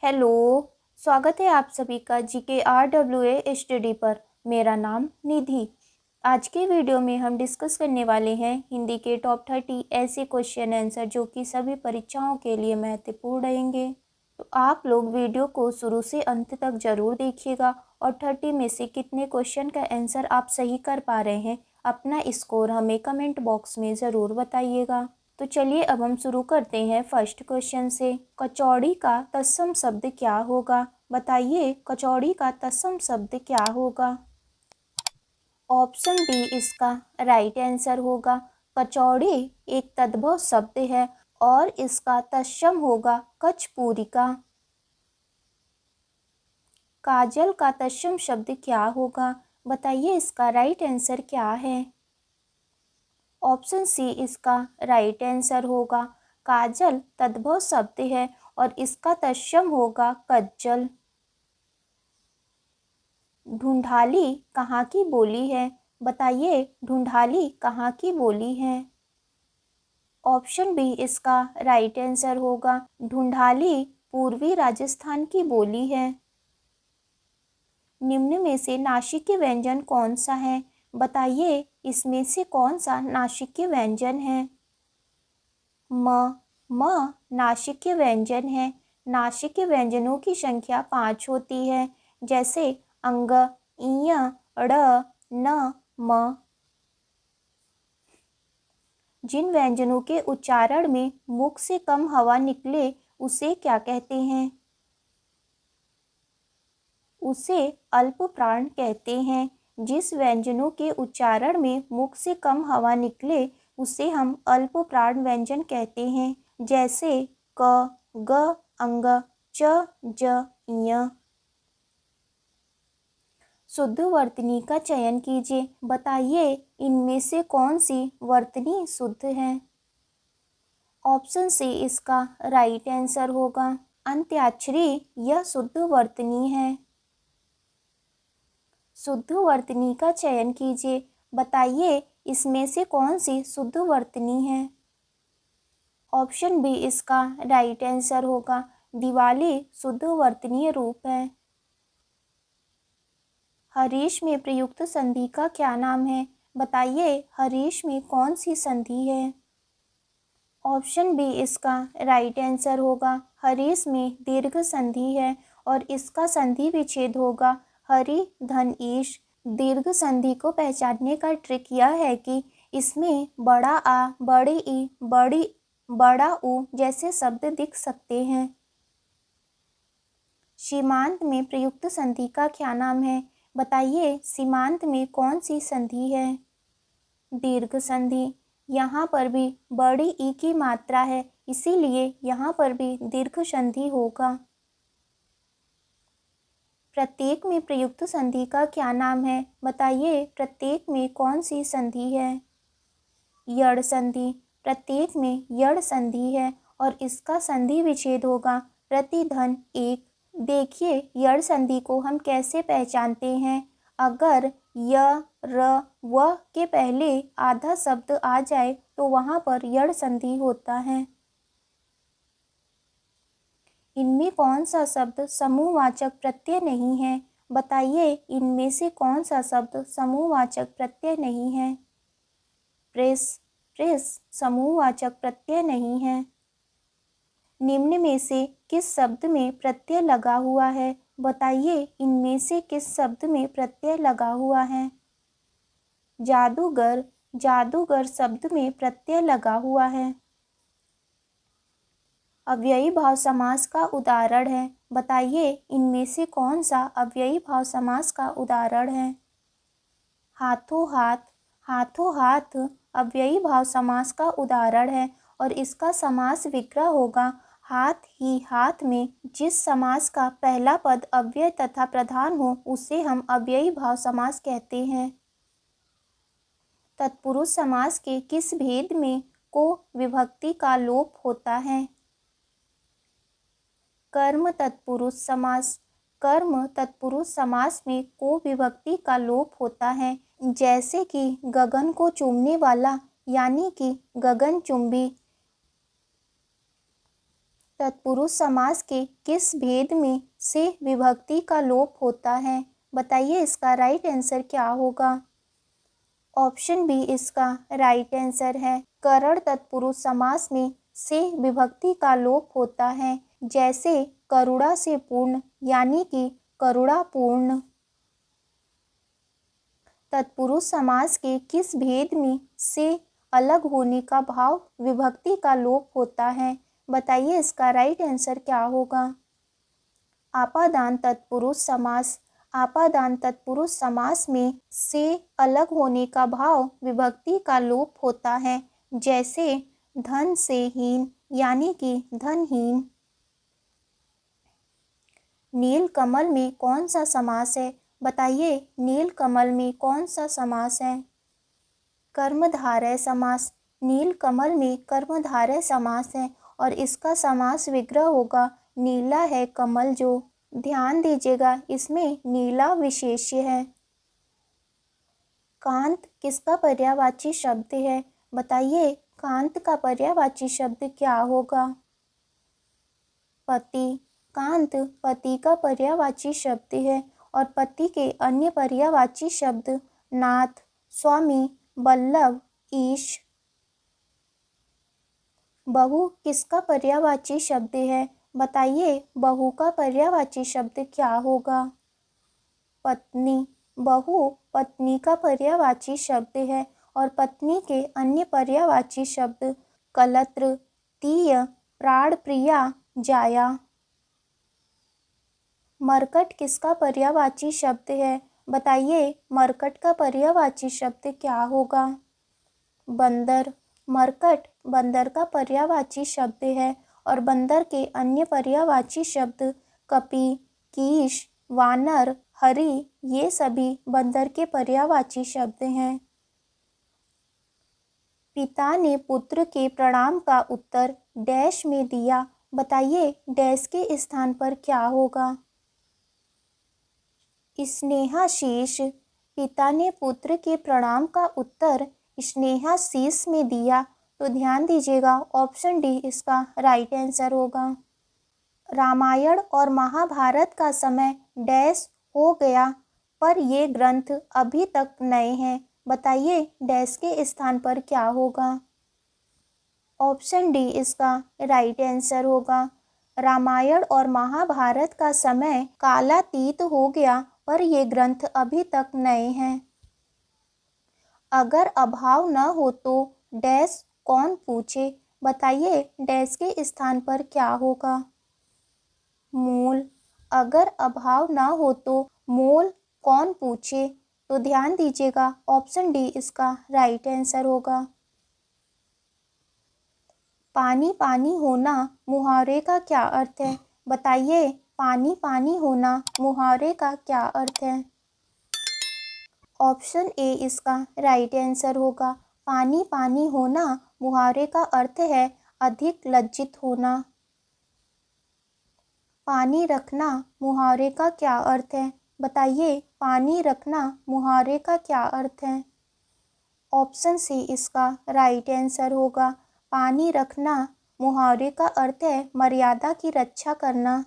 Hello. स्वागत है आप सभी का GKRWA स्टडी पर। मेरा नाम निधि। आज के वीडियो में हम डिस्कस करने वाले हैं हिंदी के टॉप 30 ऐसे क्वेश्चन आंसर जो कि सभी परीक्षाओं के लिए महत्वपूर्ण रहेंगे। तो आप लोग वीडियो को शुरू से अंत तक ज़रूर देखिएगा और 30 में से कितने क्वेश्चन का आंसर आप सही कर पा रहे हैं, अपना स्कोर हमें कमेंट बॉक्स में ज़रूर बताइएगा। तो चलिए अब हम शुरू करते हैं फर्स्ट क्वेश्चन से। कचौड़ी का तत्सम शब्द क्या होगा? बताइए, कचौड़ी का तत्सम शब्द क्या होगा? ऑप्शन डी इसका राइट आंसर होगा। कचौड़ी एक तद्भव शब्द है और इसका तत्सम होगा कचपूरिका। काजल का तत्सम शब्द क्या होगा? बताइए, इसका राइट आंसर क्या है? ऑप्शन सी इसका राइट आंसर होगा। काजल तद्भव शब्द है और इसका तत्सम होगा कज्जल। ढूंढाली कहाँ की बोली है? बताइए, ढूंढाली कहाँ की बोली है? ऑप्शन बी इसका राइट आंसर होगा। ढूंढाली पूर्वी राजस्थान की बोली है। निम्न में से नासिक व्यंजन कौन सा है? बताइए, इसमें से कौन सा नासिक व्यंजन है? म नासिक व्यंजन है। नासिक व्यंजनों की संख्या 5 होती है, जैसे अंग, इय, ड़, न, म। जिन व्यंजनों के उच्चारण में मुख से कम हवा निकले उसे क्या कहते हैं? उसे अल्प प्राण कहते हैं। जिस व्यंजनों के उच्चारण में मुख से कम हवा निकले उसे हम अल्प प्राण व्यंजन कहते हैं, जैसे क, ग, अंग, च, ज, ञ। शुद्ध वर्तनी का चयन कीजिए। बताइए, इनमें से कौन सी वर्तनी शुद्ध है? ऑप्शन सी इसका राइट आंसर होगा। अंत्याक्षरी यह शुद्ध वर्तनी है। शुद्ध वर्तनी का चयन कीजिए। बताइए, इसमें से कौन सी शुद्ध वर्तनी है? ऑप्शन बी इसका राइट आंसर होगा। दिवाली शुद्ध वर्तनीय रूप है। हरीश में प्रयुक्त संधि का क्या नाम है? बताइए, हरीश में कौन सी संधि है? ऑप्शन बी इसका राइट आंसर होगा। हरीश में दीर्घ संधि है और इसका संधि विच्छेद होगा हरि धन ईश। दीर्घ संधि को पहचानने का ट्रिक यह है कि इसमें बड़ा आ, बड़ी ई, बड़ा ऊ जैसे शब्द दिख सकते हैं। सीमांत में प्रयुक्त संधि का क्या नाम है? बताइए, सीमांत में कौन सी संधि है? दीर्घ संधि। यहाँ पर भी बड़ी ई की मात्रा है, इसीलिए यहाँ पर भी दीर्घ संधि होगा। प्रत्येक में प्रयुक्त संधि का क्या नाम है? बताइए, प्रत्येक में कौन सी संधि है? यड़ संधि। प्रत्येक में यड़ संधि है और इसका संधि विच्छेद होगा प्रतिधन एक। देखिए, यड़ संधि को हम कैसे पहचानते हैं? अगर य, र, व के पहले आधा शब्द आ जाए तो वहाँ पर यड़ संधि होता है। इनमें कौन सा शब्द समूहवाचक प्रत्यय नहीं है? बताइए, इनमें से कौन सा शब्द समूहवाचक प्रत्यय नहीं है? प्रेस। प्रेस समूहवाचक प्रत्यय नहीं है। निम्न में से किस शब्द में प्रत्यय लगा हुआ है? बताइए, इनमें से किस शब्द में प्रत्यय लगा हुआ है? जादूगर। जादूगर शब्द में प्रत्यय लगा हुआ है। अव्ययी भाव समास का उदाहरण है। बताइए, इनमें से कौन सा अव्ययी भाव समास का उदाहरण है? हाथों हाथ। हाथों हाथ अव्ययी भाव समास का उदाहरण है और इसका समास विग्रह होगा हाथ ही हाथ में। जिस समास का पहला पद अव्यय तथा प्रधान हो उसे हम अव्ययी भाव समास कहते हैं। तत्पुरुष समास के किस भेद में को विभक्ति का लोप होता है? कर्म तत्पुरुष समास। कर्म तत्पुरुष समास में को विभक्ति का लोप होता है, जैसे कि गगन को चूमने वाला, यानी कि गगनचुंबी। तत्पुरुष समास के किस भेद में से विभक्ति का लोप होता है? बताइए इसका राइट आंसर क्या होगा। ऑप्शन बी इसका राइट आंसर है। करण तत्पुरुष समास में से विभक्ति का लोप होता है, जैसे करुणा से पूर्ण यानी कि करुणापूर्ण। तत्पुरुष समास के किस भेद में से अलग होने का भाव विभक्ति का लोप होता है? बताइए इसका राइट आंसर क्या होगा। आपादान तत्पुरुष समास। आपादान तत्पुरुष समास में से अलग होने का भाव विभक्ति का लोप होता है, जैसे धन से हीन यानी कि धनहीन। नील कमल में कौन सा समास है? बताइए नील कमल में कौन सा समास है? कर्मधारय समास। नील कमल में कर्मधारय समास है और इसका समास विग्रह होगा नीला है कमल जो। ध्यान दीजिएगा इसमें नीला विशेष्य है। कांत किसका पर्यायवाची शब्द है? बताइए कांत का पर्यायवाची शब्द क्या होगा? पति। कांत पति का पर्यायवाची शब्द है और पति के अन्य पर्यायवाची शब्द नाथ, स्वामी, बल्लभ, ईश। बहु किसका पर्यायवाची शब्द है? बताइए बहु का पर्यायवाची शब्द क्या होगा? पत्नी। बहु पत्नी का पर्यायवाची शब्द है और पत्नी के अन्य पर्यायवाची शब्द कलत्र, तीय, प्राण प्रिया, जाया। मरकट किसका पर्यायवाची शब्द है? बताइए मरकट का पर्यायवाची शब्द क्या होगा? बंदर। मरकट बंदर का पर्यायवाची शब्द है और बंदर के अन्य पर्यायवाची शब्द कपि, कीश, वानर, हरि ये सभी बंदर के पर्यायवाची शब्द हैं। पिता ने पुत्र के प्रणाम का उत्तर डैश में दिया। बताइए डैश के स्थान पर क्या होगा? स्नेहाशीष। पिता ने पुत्र के प्रणाम का उत्तर स्नेहाशीष में दिया, तो ध्यान दीजिएगा ऑप्शन डी इसका राइट आंसर होगा। रामायण और महाभारत का समय डैश हो गया पर ये ग्रंथ अभी तक नए हैं। बताइए डैश के स्थान पर क्या होगा? ऑप्शन डी इसका राइट आंसर होगा। रामायण और महाभारत का समय कालातीत हो गया पर ये ग्रंथ अभी तक नए हैं। अगर अभाव न हो तो डैश कौन पूछे? बताइए डैश के स्थान पर क्या होगा? मूल। अगर अभाव न हो तो मूल कौन पूछे? तो ध्यान दीजिएगा ऑप्शन डी इसका राइट आंसर होगा। पानी पानी होना मुहावरे का क्या अर्थ है? बताइए पानी पानी होना मुहावरे का क्या अर्थ है? ऑप्शन ए इसका राइट आंसर होगा। पानी पानी होना मुहावरे का अर्थ है अधिक लज्जित होना। पानी रखना मुहावरे का क्या अर्थ है? बताइए पानी रखना मुहावरे का क्या अर्थ है? ऑप्शन सी इसका राइट आंसर होगा। पानी रखना मुहावरे का अर्थ है मर्यादा की रक्षा करना।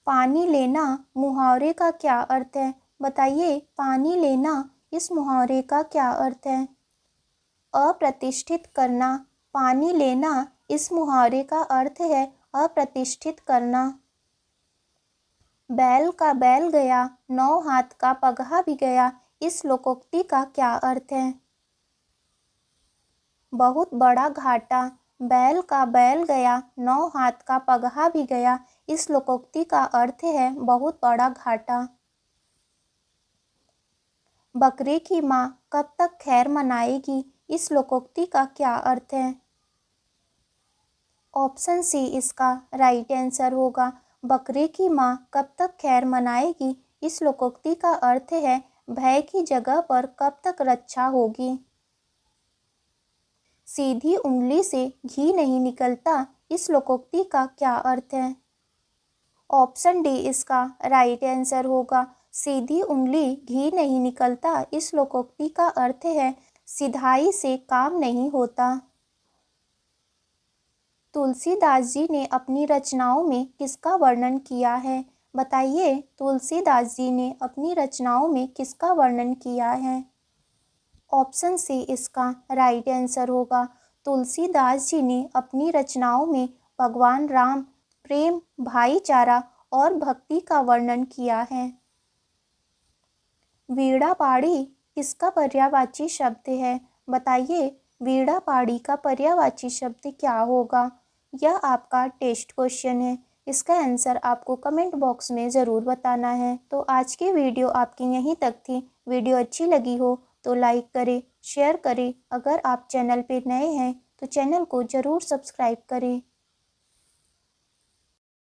पानी लेना मुहावरे का क्या अर्थ है? बताइए पानी लेना इस मुहावरे का क्या अर्थ है? अप्रतिष्ठित करना। पानी लेना इस मुहावरे का अर्थ है अप्रतिष्ठित करना। बैल का बैल गया, 9 हाथ का पगहा भी गया, इस लोकोक्ति का क्या अर्थ है? बहुत बड़ा घाटा। बैल का बैल गया, 9 हाथ का पगहा भी गया, इस लोकोक्ति का अर्थ है बहुत बड़ा घाटा। बकरे की माँ कब तक खैर मनाएगी, इस लोकोक्ति का क्या अर्थ है? ऑप्शन सी इसका राइट आंसर होगा। बकरे की माँ कब तक खैर मनाएगी, इस लोकोक्ति का अर्थ है भय की जगह पर कब तक रक्षा होगी। सीधी उंगली से घी नहीं निकलता, इस लोकोक्ति का क्या अर्थ है? ऑप्शन डी इसका राइट आंसर होगा। सीधी उंगली घी नहीं निकलता, इस लोकोक्ति का अर्थ है सिधाई से काम नहीं होता। तुलसीदास जी ने अपनी रचनाओं में किसका वर्णन किया है? बताइए, तुलसीदास जी ने अपनी रचनाओं में किसका वर्णन किया है? ऑप्शन सी इसका राइट आंसर होगा। तुलसीदास जी ने अपनी रचनाओं में भगवान राम, प्रेम, भाईचारा और भक्ति का वर्णन किया है। वीणा पाड़ी किसका पर्यायवाची शब्द है? बताइए, वीणा पाड़ी का पर्यायवाची शब्द क्या होगा? यह आपका टेस्ट क्वेश्चन है। इसका आंसर आपको कमेंट बॉक्स में ज़रूर बताना है। तो आज की वीडियो आपकी यहीं तक थी। वीडियो अच्छी लगी हो तो लाइक करें, शेयर करें। अगर आप चैनल पर नए हैं तो चैनल को ज़रूर सब्सक्राइब करें।